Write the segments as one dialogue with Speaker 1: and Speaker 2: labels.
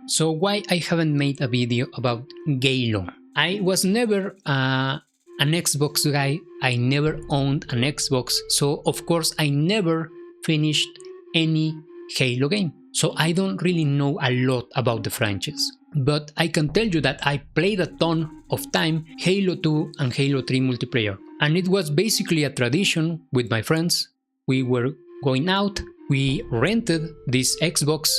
Speaker 1: So why I haven't made a video about Halo? I was never an Xbox guy. I never owned an Xbox, so of course I never finished any Halo game. So I don't really know a lot about the franchise. But I can tell you that I played a ton of time Halo 2 and Halo 3 multiplayer. And it was basically a tradition with my friends. We were going out, we rented this Xbox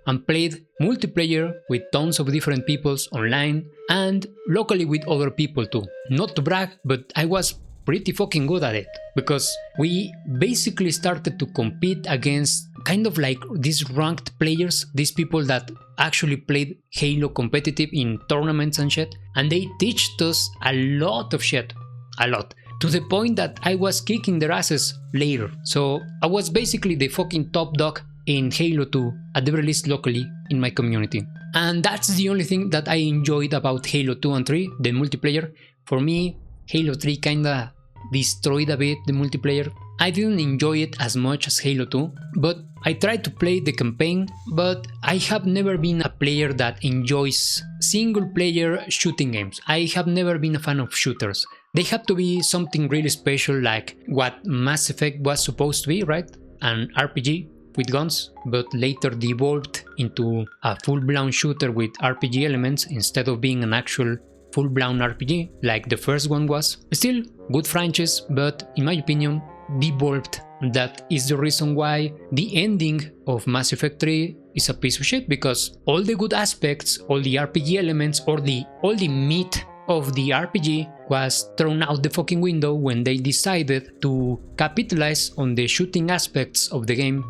Speaker 1: and played multiplayer with tons of different peoples online and locally with other people too. Not to brag, but I was pretty fucking good at it because we basically started to compete against kind of like these ranked players, these people that actually played Halo competitive in tournaments and shit, and they taught us a lot of shit, a lot, to the point that I was kicking their asses later. So I was basically the fucking top dog in Halo 2, at the very least locally in my community. And that's the only thing that I enjoyed about Halo 2 and 3, the multiplayer. For me, Halo 3 kinda destroyed a bit the multiplayer. I didn't enjoy it as much as Halo 2, but I tried to play the campaign, but I have never been a player that enjoys single player shooting games. I have never been a fan of shooters. They have to be something really special like what Mass Effect was supposed to be, right? An RPG with guns, but later devolved into a full-blown shooter with RPG elements instead of being an actual full-blown RPG like the first one was. Still, good franchise, but in my opinion, devolved. That is the reason why the ending of Mass Effect 3 is a piece of shit, because all the good aspects, all the RPG elements, or all the meat of the RPG was thrown out the fucking window when they decided to capitalize on the shooting aspects of the game.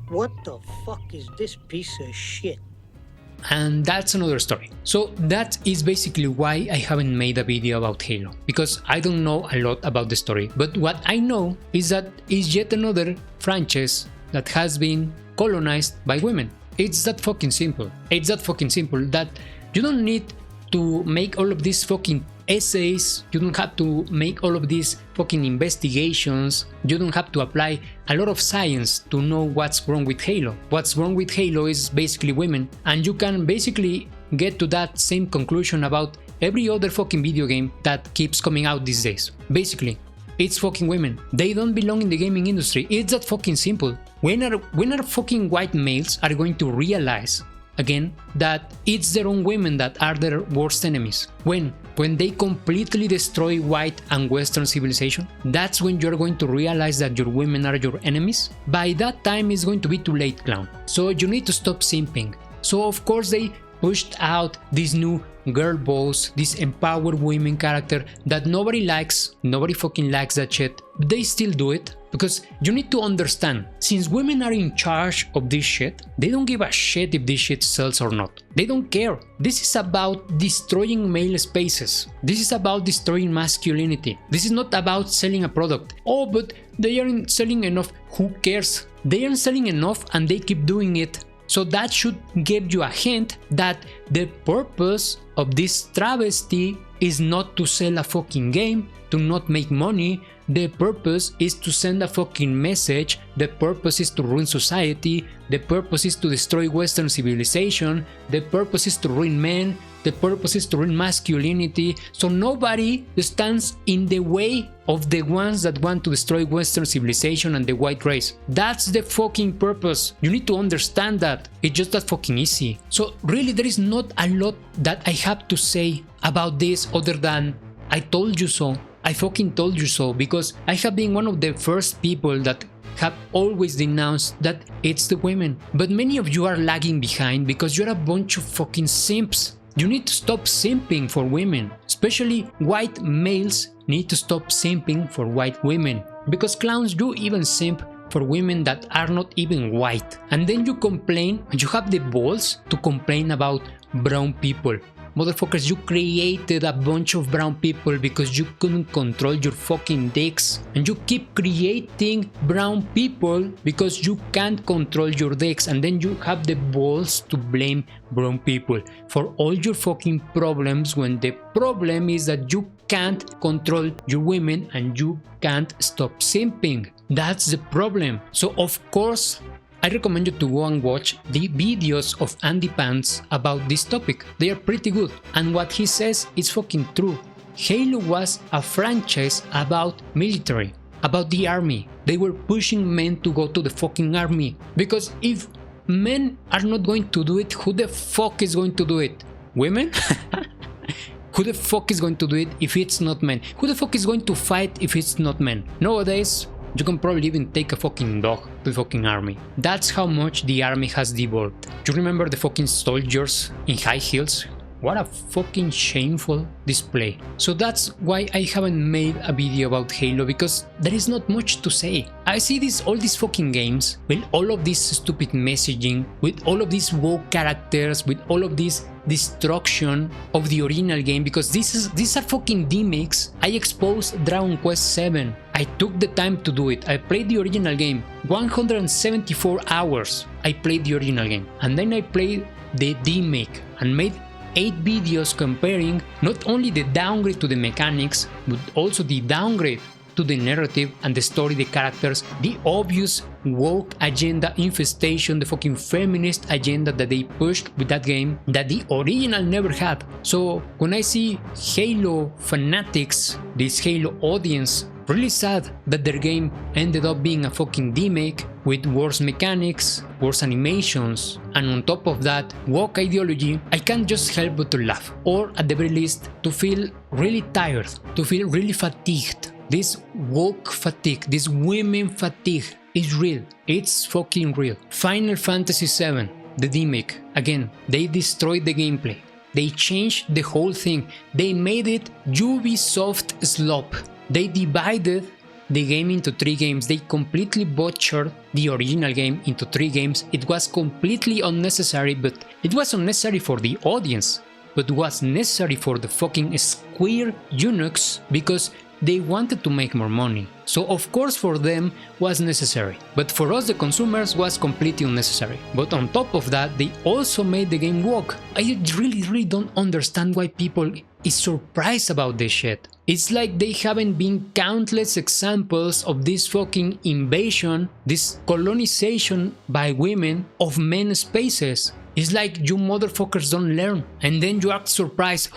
Speaker 2: What the fuck is this piece of shit?
Speaker 1: And that's another story. So that is basically why I haven't made a video about Halo, because I don't know a lot about the story, but what I know is that it's yet another franchise that has been colonized by women. It's that fucking simple. It's that fucking simple that you don't need to make all of these fucking essays, you don't have to make all of these fucking investigations, you don't have to apply a lot of science to know what's wrong with Halo. What's wrong with Halo is basically women, and you can basically get to that same conclusion about every other fucking video game that keeps coming out these days. Basically, it's fucking women. They don't belong in the gaming industry. It's that fucking simple. When are fucking white males are going to realize again that it's their own women that are their worst enemies? When they completely destroy white and western civilization, that's when you're going to realize that your women are your enemies. By that time it's going to be too late, clown. So you need to stop simping. So of course they pushed out this new girl boss, this empowered women character that nobody likes. Nobody fucking likes that shit. But they still do it because you need to understand, since women are in charge of this shit, they don't give a shit if this shit sells or not. They don't care. This is about destroying male spaces. This is about destroying masculinity. This is not about selling a product. Oh, but they aren't selling enough. Who cares? They aren't selling enough and they keep doing it. So that should give you a hint that the purpose of this travesty is not to sell a fucking game, to not make money. The purpose is to send a fucking message. The purpose is to ruin society. The purpose is to destroy Western civilization. The purpose is to ruin men. The purpose is to ruin masculinity. So nobody stands in the way of the ones that want to destroy Western civilization and the white race. That's the fucking purpose. You need to understand that. It's just that fucking easy. So really there is not a lot that I have to say about this other than I told you so. I fucking told you so, because I have been one of the first people that have always denounced that it's the women. But many of you are lagging behind because you're a bunch of fucking simps. You need to stop simping for women. Especially white males need to stop simping for white women. Because clowns, you even simp for women that are not even white. And then you complain, and you have the balls to complain about brown people. Motherfuckers, you created a bunch of brown people because you couldn't control your fucking dicks. And you keep creating brown people because you can't control your dicks. And then you have the balls to blame brown people for all your fucking problems, when the problem is that you can't control your women and you can't stop simping. That's the problem. So of course, I recommend you to go and watch the videos of Andy Pants about this topic. They are pretty good. And what he says is fucking true. Halo was a franchise about military, about the army. They were pushing men to go to the fucking army. Because if men are not going to do it, who the fuck is going to do it? Women? Who the fuck is going to do it if it's not men? Who the fuck is going to fight if it's not men? Nowadays, you can probably even take a fucking dog to the fucking army. That's how much the army has devolved. You remember the fucking soldiers in high heels? What a fucking shameful display. So that's why I haven't made a video about Halo, because there is not much to say. I see all these fucking games with all of this stupid messaging, with all of these woke characters, with all of this destruction of the original game, because these are fucking gimmicks. I exposed Dragon Quest 7. I took the time to do it. I played the original game 174 hours. I played the original game, and then I played the remake and made 8 videos comparing not only the downgrade to the mechanics, but also the downgrade to the narrative and the story, the characters, the obvious woke agenda infestation, the fucking feminist agenda that they pushed with that game that the original never had. So when I see Halo fanatics, this Halo audience, really sad that their game ended up being a fucking remake with worse mechanics, worse animations, and on top of that, woke ideology, I can't just help but to laugh, or at the very least, to feel really tired, to feel really fatigued. This woke fatigue, this women fatigue is real. It's fucking real. Final Fantasy VII, the remake, again, they destroyed the gameplay. They changed the whole thing. They made it Ubisoft slop. They divided the game into 3 games. They completely butchered the original game into 3 games. It was completely unnecessary, but it was unnecessary for the audience, but was necessary for the fucking Square eunuchs because they wanted to make more money. So of course for them was necessary, but for us the consumers was completely unnecessary. But on top of that, they also made the game woke. I really don't understand why people is surprised about this shit. It's like they haven't been countless examples of this fucking invasion, this colonization by women of men's spaces. It's like you motherfuckers don't learn, and then you act surprised.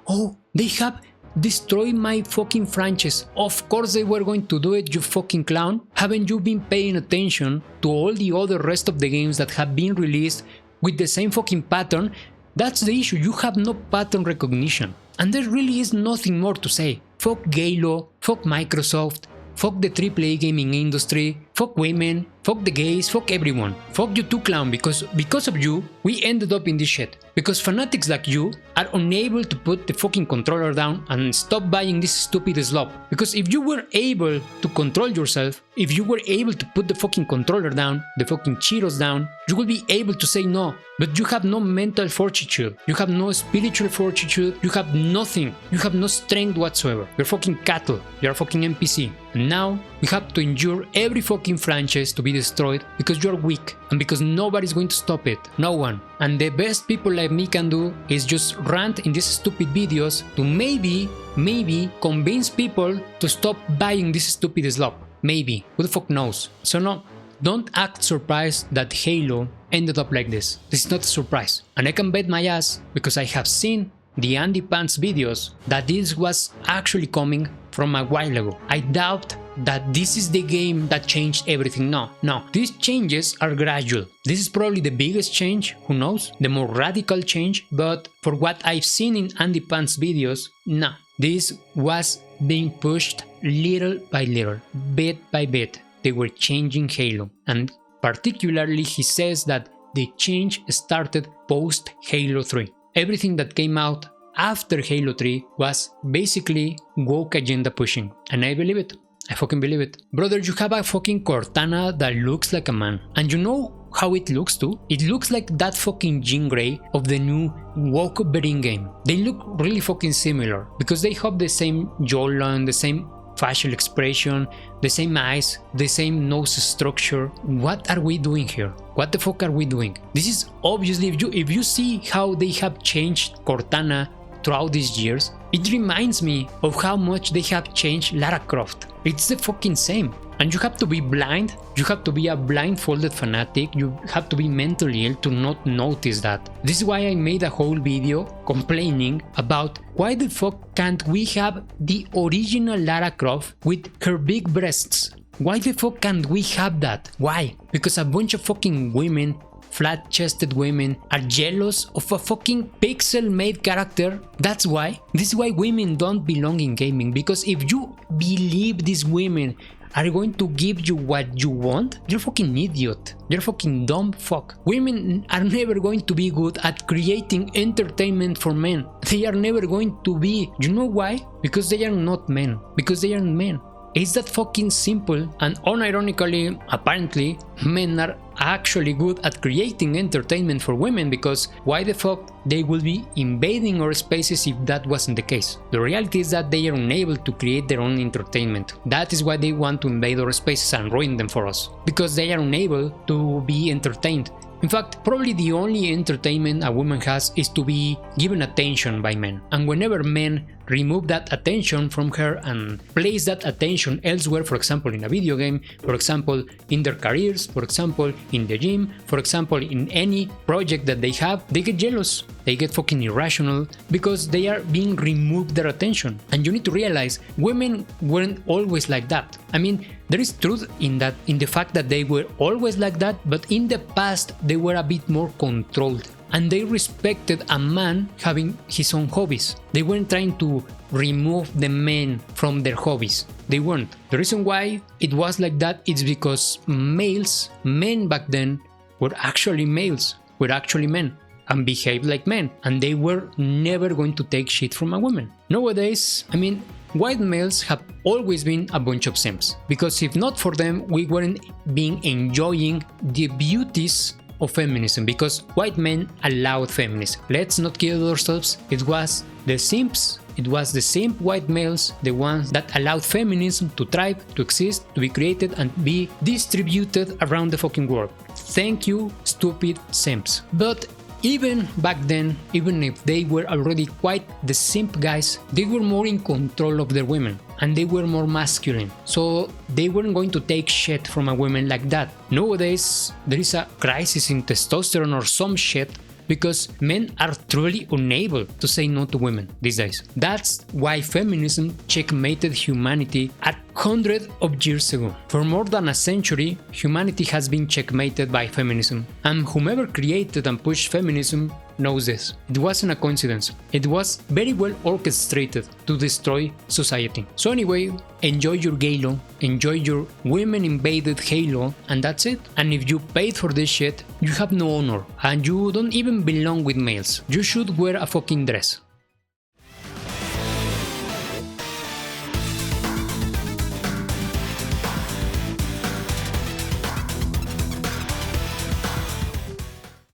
Speaker 1: Oh, they have destroyed my fucking franchise. Of course they were going to do it, you fucking clown. Haven't you been paying attention to all the other rest of the games that have been released with the same fucking pattern? That's the issue, you have no pattern recognition. And there really is nothing more to say. Fuck Halo, fuck Microsoft, fuck the AAA gaming industry, fuck women, fuck the gays, fuck everyone. Fuck you too, clown, because of you, we ended up in this shit. Because fanatics like you are unable to put the fucking controller down and stop buying this stupid slop. Because if you were able to control yourself, if you were able to put the fucking controller down, the fucking Cheetos down, you will be able to say no. But you have no mental fortitude, you have no spiritual fortitude, you have nothing, you have no strength whatsoever. You're fucking cattle, you're a fucking NPC. And now we have to endure every fucking franchise to be destroyed because you're weak and because nobody's going to stop it. No one. And the best people like me can do is just rant in these stupid videos to maybe convince people to stop buying this stupid slop. Maybe. Who the fuck knows? So no, don't act surprised that Halo ended up like this. This is not a surprise. And I can bet my ass, because I have seen the Andy Pants videos, that this was actually coming from a while ago. I doubt that this is the game that changed everything. No, these changes are gradual. This is probably the biggest change, who knows, the more radical change, but for what I've seen in Andy Pants videos, no. This was being pushed little by little, bit by bit. They were changing Halo, and particularly he says that the change started post Halo 3. Everything that came out after Halo 3 was basically woke agenda pushing, and I believe it. I fucking believe it. Brother, you have a fucking Cortana that looks like a man, and you know how it looks too? It looks like that fucking Jean Grey of the new woke betting game. They look really fucking similar, because they have the same jawline, the same facial expression, the same eyes, the same nose structure. What are we doing here? What the fuck are we doing? This is obviously, if you see how they have changed Cortana throughout these years, It reminds me of how much they have changed Lara Croft. It's the fucking same. And you have to be blind, you have to be a blindfolded fanatic, you have to be mentally ill to not notice that. This is why I made a whole video complaining about why the fuck can't we have the original Lara Croft with her big breasts? Why the fuck can't we have that? Why? Because a bunch of fucking women, flat-chested women, are jealous of a fucking pixel-made character. That's why. This is why women don't belong in gaming, because if you believe these women are going to give you what you want, you're a fucking idiot. You're a fucking dumb fuck. Women are never going to be good at creating entertainment for men. They are never going to be. You know why? Because they are not men. Because they aren't men. It's that fucking simple, and unironically, apparently, men are actually good at creating entertainment for women, because why the fuck they would be invading our spaces if that wasn't the case? The reality is that they are unable to create their own entertainment. That is why they want to invade our spaces and ruin them for us, because they are unable to be entertained. In fact, probably the only entertainment a woman has is to be given attention by men. And whenever men remove that attention from her and place that attention elsewhere, for example in a video game, for example in their careers, for example in the gym, for example in any project that they have, they get jealous. They get fucking irrational because they are being removed their attention. And you need to realize women weren't always like that. I mean, there is truth in that, in the fact that they were always like that, but in the past they were a bit more controlled. And they respected a man having his own hobbies. They weren't trying to remove the men from their hobbies. They weren't. The reason why it was like that is because men back then were actually males, were actually men, and behaved like men, and they were never going to take shit from a woman. Nowadays, I mean, white males have always been a bunch of simps, because if not for them, we weren't being enjoying the beauties of feminism, because white men allowed feminism. Let's not kid ourselves, it was the simps, it was the simp white males, the ones that allowed feminism to thrive, to exist, to be created and be distributed around the fucking world. Thank you, stupid simps. But even back then, even if they were already quite the simp guys, they were more in control of their women, and they were more masculine, so they weren't going to take shit from a woman like that. Nowadays, there is a crisis in testosterone or some shit, because men are truly unable to say no to women these days. That's why feminism checkmated humanity hundreds of years ago. For more than a century, humanity has been checkmated by feminism, and whomever created and pushed feminism knows this. It wasn't a coincidence. It was very well orchestrated to destroy society. So anyway, enjoy your Halo, enjoy your women invaded Halo, and that's it. And if you paid for this shit, you have no honor, and you don't even belong with males. You should wear a fucking dress.